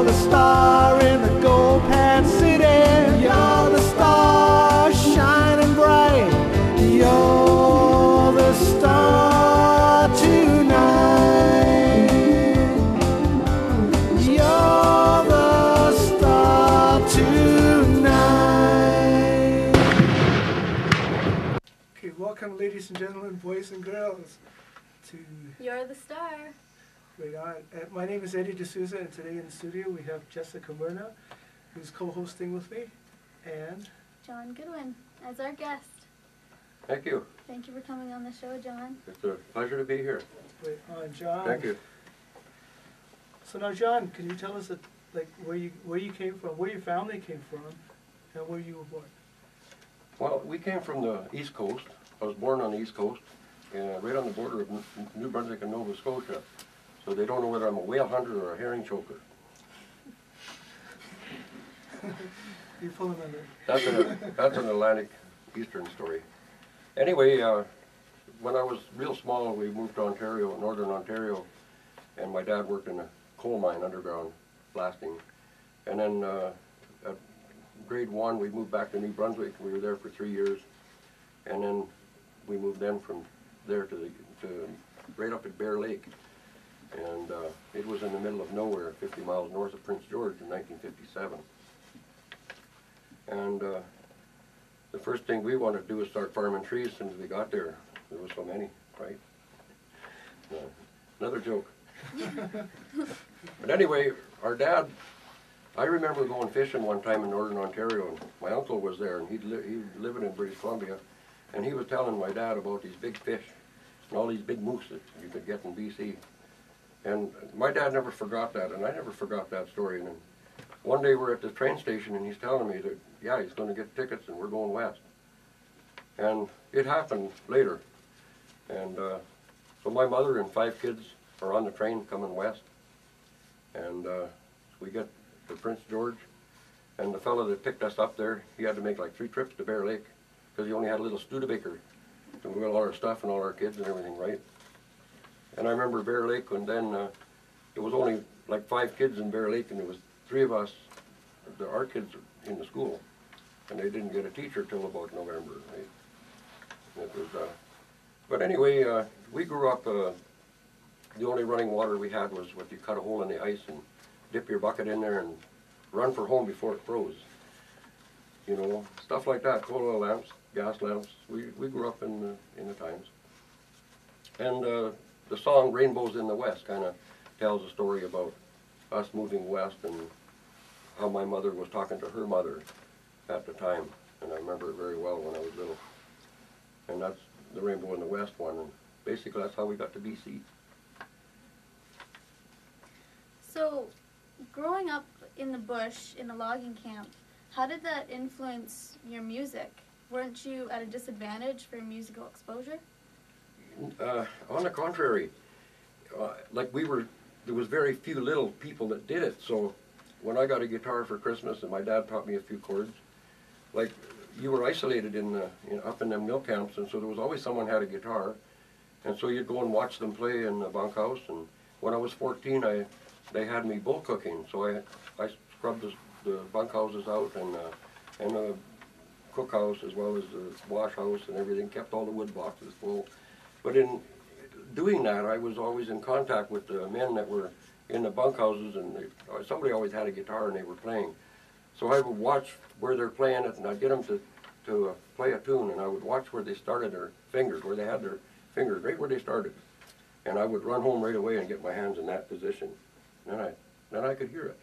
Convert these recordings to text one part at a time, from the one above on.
You're the star in the gold pan city. You're the star shining bright. You're the star tonight. You're the star tonight. Okay, welcome ladies and gentlemen, boys and girls, to You're the Star. Right on. My name is Eddie D'Souza, and today in the studio we have Jessica Myrna, who's co-hosting with me, and John Goodwin as our guest. Thank you. Thank you for coming on the show, John. It's a pleasure to be here. right on, John. Thank you. So now, John, can you tell us where you came from, where your family came from, and where you were born? Well, we came from the East Coast. I was born on the East Coast, right on the border of New Brunswick and Nova Scotia. So they don't know whether I'm a whale hunter or a herring choker. You're pulling on there. That's an Atlantic Eastern story. Anyway, when I was real small, we moved to Ontario, Northern Ontario, and my dad worked in a coal mine, underground blasting. And then at grade 1, we moved back to New Brunswick. We were there for 3 years, and then we moved then from there to right up at Bear Lake. And it was in the middle of nowhere, 50 miles north of Prince George in 1957. And the first thing we wanted to do was start farming trees as soon as we got there. There were so many, right? Another joke. But anyway, our dad, I remember going fishing one time in Northern Ontario, and my uncle was there, and he living in British Columbia, and he was telling my dad about these big fish and all these big moose that you could get in BC. And my dad never forgot that, and I never forgot that story. And then one day we're at the train station, and he's telling me that, yeah, he's going to get tickets, and we're going west. And it happened later. And so my mother and 5 kids are on the train coming west. And we get to Prince George, and the fellow that picked us up there, he had to make like 3 trips to Bear Lake, because he only had a little Studebaker to move all our stuff and all our kids and everything, right? And I remember Bear Lake, and then it was only like 5 kids in Bear Lake, and there was 3 of us, our kids in the school, and they didn't get a teacher till about November. Right? It was, but anyway, we grew up, the only running water we had was what you cut a hole in the ice and dip your bucket in there and run for home before it froze. You know, stuff like that, coal oil lamps, gas lamps. We grew up in the times. And the song Rainbows in the West kind of tells a story about us moving west and how my mother was talking to her mother at the time. And I remember it very well when I was little. And that's the Rainbow in the West one. And basically that's how we got to BC. So, growing up in the bush, in a logging camp, how did that influence your music? Weren't you at a disadvantage for musical exposure? On the contrary, there was very few little people that did it. So when I got a guitar for Christmas and my dad taught me a few chords, like you were isolated up in them mill camps, and so there was always someone had a guitar, and so you'd go and watch them play in the bunkhouse. And when I was 14, they had me bull cooking, so I scrubbed the bunkhouses out and the cookhouse as well as the wash house and everything, kept all the wood boxes full. But in doing that, I was always in contact with the men that were in the bunkhouses, and somebody always had a guitar and they were playing. So I would watch where they're playing it, and I'd get them to play a tune, and I would watch where they started their fingers, where they had their fingers, right where they started. And I would run home right away and get my hands in that position. And then I could hear it.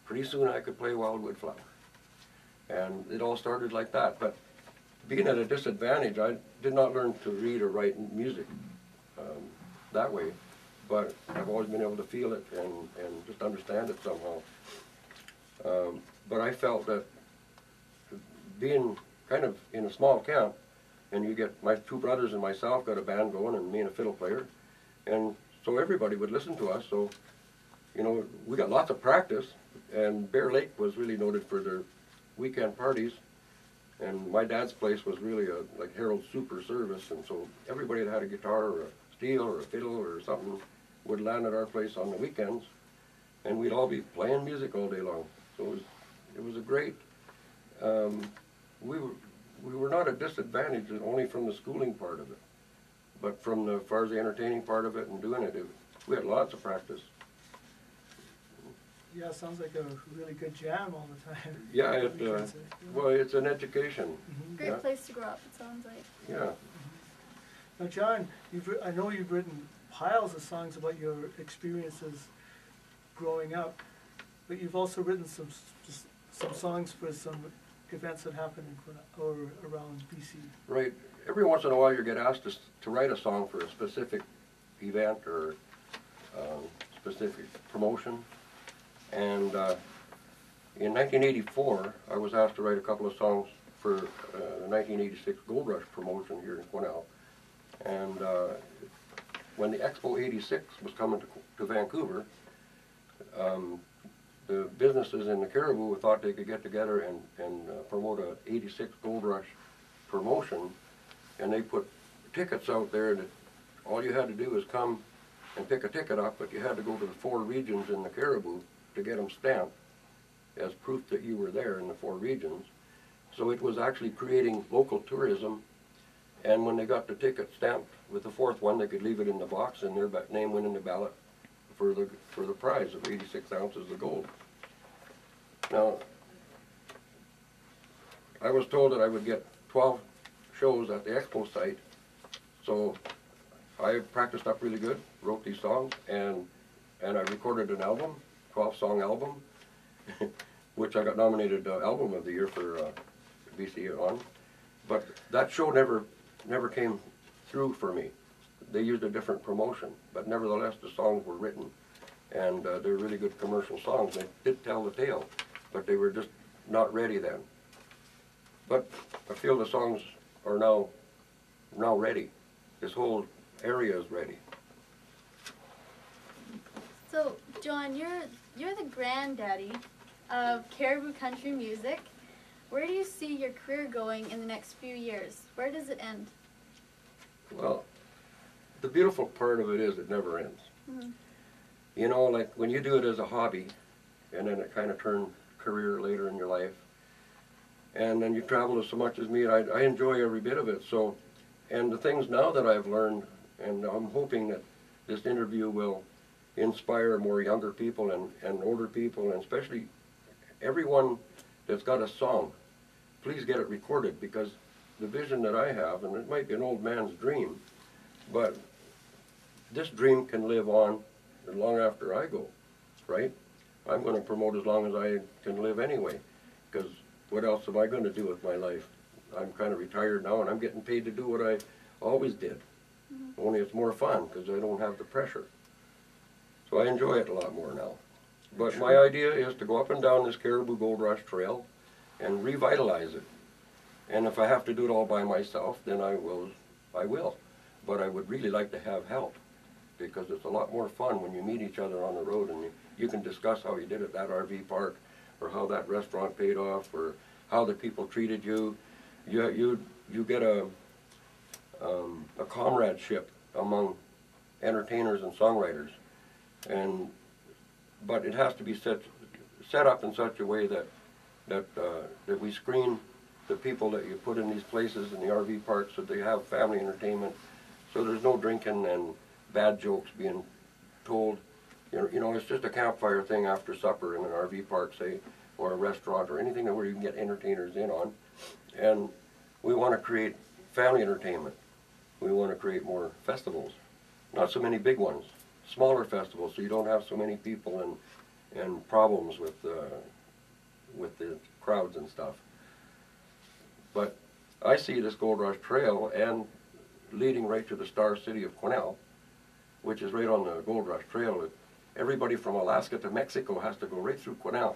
Pretty soon I could play Wildwood Flower. And it all started like that. But being at a disadvantage, I did not learn to read or write music that way. But I've always been able to feel it and just understand it somehow. But I felt that being kind of in a small camp, and you get my 2 brothers and myself got a band going, and me and a fiddle player, and so everybody would listen to us. So, you know, we got lots of practice, and Bear Lake was really noted for their weekend parties, and my dad's place was really like Harold's Super Service, and so everybody that had a guitar or a steel or a fiddle or something would land at our place on the weekends, and we'd all be playing music all day long. So it was a great, we were not at disadvantage only from the schooling part of it, but from the, as far as the entertaining part of it and doing it, we had lots of practice. Yeah, sounds like a really good jam all the time. Yeah, well, it's an education. Mhm. Great place to grow up, it sounds like. Yeah. Now, John, I know you've written piles of songs about your experiences growing up, but you've also written some songs for some events that happened in or around BC. Right. Every once in a while you get asked to write a song for a specific event or specific promotion. And in 1984, I was asked to write a couple of songs for the 1986 Gold Rush promotion here in Quesnel. And when the Expo 86 was coming to Vancouver, the businesses in the Caribou thought they could get together and promote a 86 Gold Rush promotion, and they put tickets out there that all you had to do was come and pick a ticket up, but you had to go to the 4 regions in the Caribou to get them stamped as proof that you were there in the 4 regions. So it was actually creating local tourism, and when they got the ticket stamped with the 4th one, they could leave it in the box and their name went in the ballot for the prize of 86 ounces of gold. Now, I was told that I would get 12 shows at the expo site, so I practiced up really good, wrote these songs, and I recorded an album, 12-song album, which I got nominated Album of the Year for BC on. But that show never came through for me. They used a different promotion, but nevertheless the songs were written, and they're really good commercial songs. They did tell the tale, but they were just not ready then. But I feel the songs are now ready. This whole area is ready. So, John, you're the granddaddy of Caribou country music. Where do you see your career going in the next few years? Where does it end? Well, the beautiful part of it is it never ends. Mm-hmm. You know, like when you do it as a hobby, and then it kind of turned career later in your life, and then you travel as so much as me, and I enjoy every bit of it. So, and the things now that I've learned, and I'm hoping that this interview will inspire more younger people and older people, and especially everyone that's got a song, please get it recorded, because the vision that I have, and it might be an old man's dream, but this dream can live on long after I go, right? I'm going to promote as long as I can live anyway, because what else am I going to do with my life? I'm kind of retired now, and I'm getting paid to do what I always did. Mm-hmm. Only it's more fun, because I don't have the pressure. So I enjoy it a lot more now. But my idea is to go up and down this Caribou Gold Rush Trail and revitalize it. And if I have to do it all by myself, then I will. But I would really like to have help, because it's a lot more fun when you meet each other on the road and you can discuss how you did at that RV park, or how that restaurant paid off, or how the people treated you. You get a comradeship among entertainers and songwriters, but it has to be set up in such a way that we screen the people that you put in these places in the RV parks, so they have family entertainment, so there's no drinking and bad jokes being told. You know, it's just a campfire thing after supper in an RV park, say, or a restaurant, or anything where you can get entertainers in on. And we want to create family entertainment. We want to create more festivals, not so many big ones, smaller festivals, so you don't have so many people and problems with the crowds and stuff. But I see this Gold Rush Trail and leading right to the Star City of Quesnel, which is right on the Gold Rush Trail. Everybody from Alaska to Mexico has to go right through Quesnel.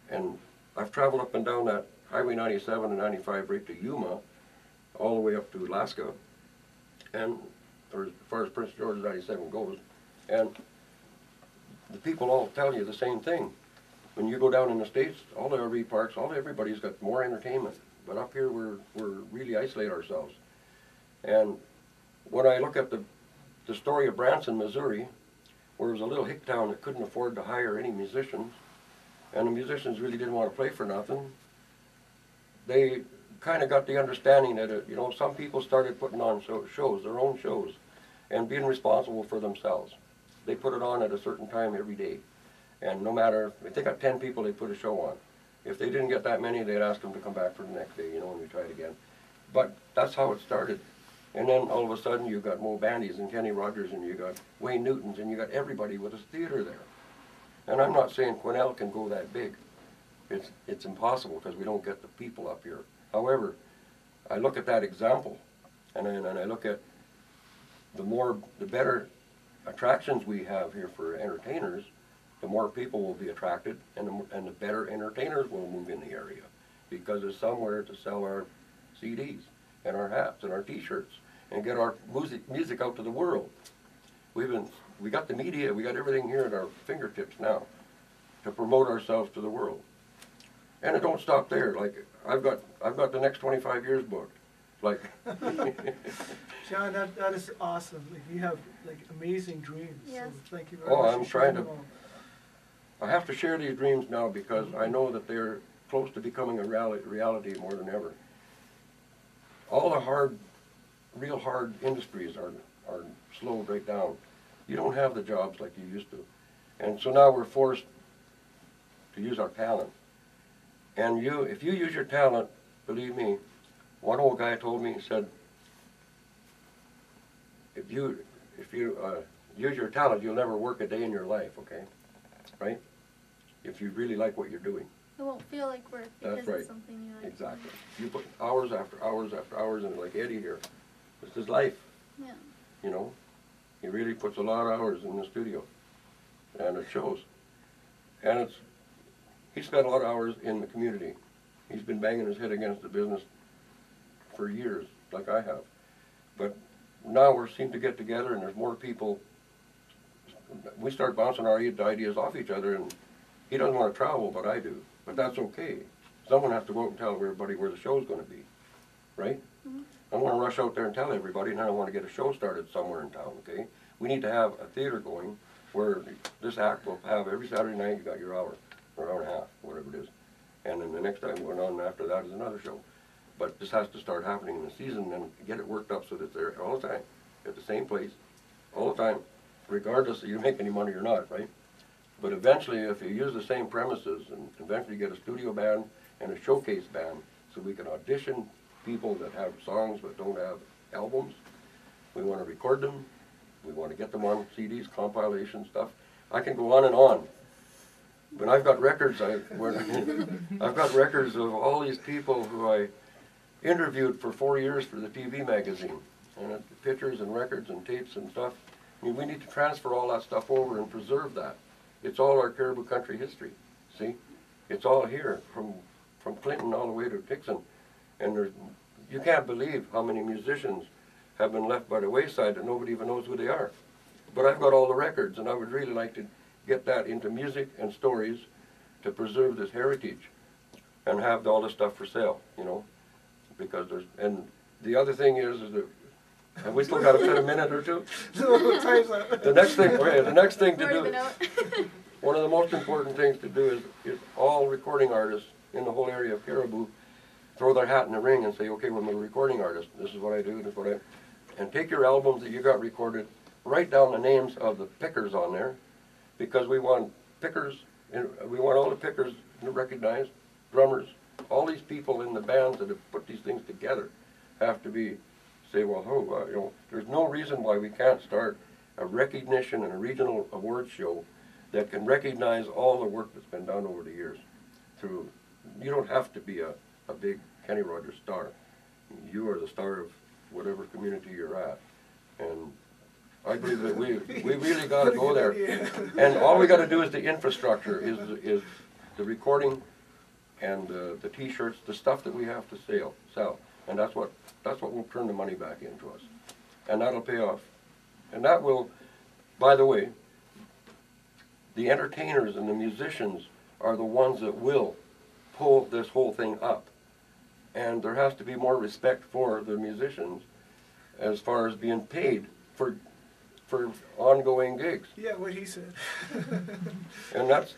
And I've traveled up and down that Highway 97 and 95 right to Yuma, all the way up to Alaska, and or as far as Prince George 97 goes. And the people all tell you the same thing. When you go down in the States, all the RV parks, everybody's got more entertainment. But up here, we're really isolate ourselves. And when I look at the story of Branson, Missouri, where it was a little hick town that couldn't afford to hire any musicians, and the musicians really didn't want to play for nothing. They kind of got the understanding that, you know, some people started putting on shows, their own shows, and being responsible for themselves. They put it on at a certain time every day. And no matter, if they got 10 people, they put a show on. If they didn't get that many, they'd ask them to come back for the next day, you know, and we tried again. But that's how it started. And then all of a sudden you got Mo Bandies and Kenny Rogers and you got Wayne Newtons and you got everybody with a theater there. And I'm not saying Quesnel can go that big. It's impossible because we don't get the people up here. However, I look at that example and I look at the better attractions we have here for entertainers, the more people will be attracted and the better entertainers will move in the area because there's somewhere to sell our CDs and our hats and our t-shirts and get our music out to the world. We got the media, we got everything here at our fingertips now to promote ourselves to the world. And it don't stop there. Like I've got the next 25 years booked. Like John, that is awesome. Like, you have like amazing dreams. Yes. So thank you very much. I'm trying to. I have to share these dreams now because I know that they're close to becoming a reality more than ever. All the real hard industries are slowed right down. You don't have the jobs like you used to. And so now we're forced to use our talent. And if you use your talent, believe me, one old guy told me, he said, if you use your talent, you'll never work a day in your life, okay? Right? If you really like what you're doing. It won't feel like work because That's right. it's something you like. Exactly. You put hours after hours after hours in it, like Eddie here. It's his life. Yeah. You know? He really puts a lot of hours in the studio. And it shows. And he spent a lot of hours in the community. He's been banging his head against the business for years, like I have. But now we seem to get together and there's more people. We start bouncing our ideas off each other, and he doesn't want to travel, but I do. But that's okay. Someone has to go out and tell everybody where the show's going to be, right? Mm-hmm. I want to rush out there and tell everybody, and I want to get a show started somewhere in town, okay? We need to have a theater going where this act will have every Saturday night you got your hour, or hour and a half, whatever it is. And then the next time going on after that is another show. But this has to start happening in the season and get it worked up so that it's there all the time, at the same place, all the time, regardless if you make any money or not, right? But eventually, if you use the same premises, and eventually get a studio band and a showcase band, so we can audition people that have songs but don't have albums. We want to record them. We want to get them on CDs, compilation stuff. I can go on and on. But I've got records. I've got records of all these people who I interviewed for 4 years for the TV magazine, and pictures and records and tapes and stuff. I mean, we need to transfer all that stuff over and preserve that. It's all our Caribou country history. See, it's all here from Clinton all the way to Dixon, and you can't believe how many musicians have been left by the wayside that nobody even knows who they are. But I've got all the records, and I would really like to get that into music and stories to preserve this heritage and have all this stuff for sale, you know, because and the other thing is that, have we still got a minute or two? The next thing to do, one of the most important things to do is all recording artists in the whole area of Caribou throw their hat in the ring and say, okay, well, I'm a recording artist. This is what I do, this is what and take your albums that you got recorded, write down the names of the pickers on there, because we want pickers, and we want all the pickers recognized, drummers, all these people in the bands that have put these things together have to say, well, you know, there's no reason why we can't start a recognition and a regional awards show that can recognize all the work that's been done over the years. You don't have to be a big Kenny Rogers star. You are the star of whatever community you're at. And I believe that we really got to go there. And all we got to do is the infrastructure, is the recording and the T-shirts, the stuff that we have to sell. And that's what will turn the money back into us. And that'll pay off. And that will, by the way, the entertainers and the musicians are the ones that will pull this whole thing up. And there has to be more respect for the musicians as far as being paid for for ongoing gigs. Yeah, what he said. And that's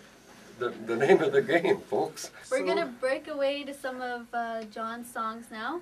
the name of the game, folks. We're So- gonna break away to some of John's songs now.